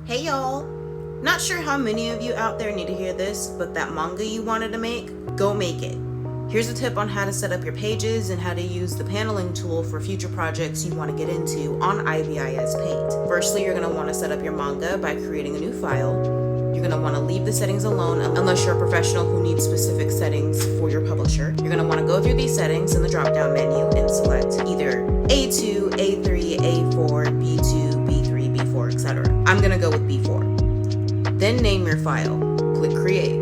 Hey y'all! Not sure how many of you out there need to hear this, but that manga you wanted to make, go make it. Here's a tip on how to set up your pages and how to use the paneling tool for future projects you want to get into on ibisPAINT. Firstly, you're going to want to set up your manga by creating a new file. You're going to want to leave the settings alone unless you're a professional who needs specific settings for your publisher. You're going to want to go through these settings in the drop-down menu and select either A2, A3, A4, B2, B3, B4, etc. I'm going to go with B4. Then name your file. Click Create.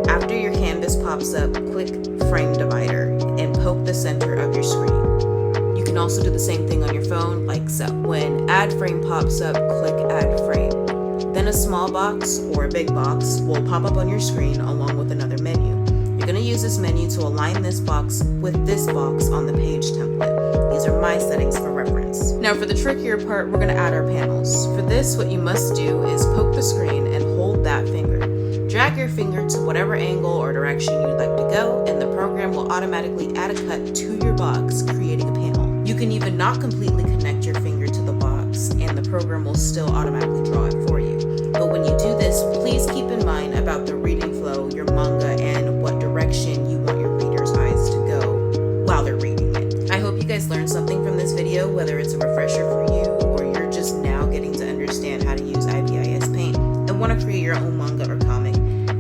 After your canvas pops up, click Frame Divider and poke the center of your screen. You can also do the same thing on your phone, like so. When Add Frame pops up, click Add Frame. Then a small box or a big box will pop up on your screen along with another menu. You're going to use this menu to align this box with this box on the page template. These are my settings for reference. Now for the trickier part, we're going to add our panels. For this, what you must do is poke the screen and hold that finger. Drag your finger to whatever angle or direction you'd like to go, and the program will automatically add a cut to your box, creating a panel. You can even not completely connect your finger to the box, and the program will still automatically draw it for you. But when you do this, please keep in mind about the reading flow, your manga, and what direction you want your reader's eyes to go while they're reading it. I hope you guys learned something from this video, whether it's a refresher for you or you're just now getting to understand how to use ibisPAINT and want to create your own manga or comic.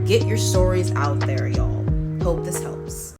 Get your stories out there, y'all. Hope this helps.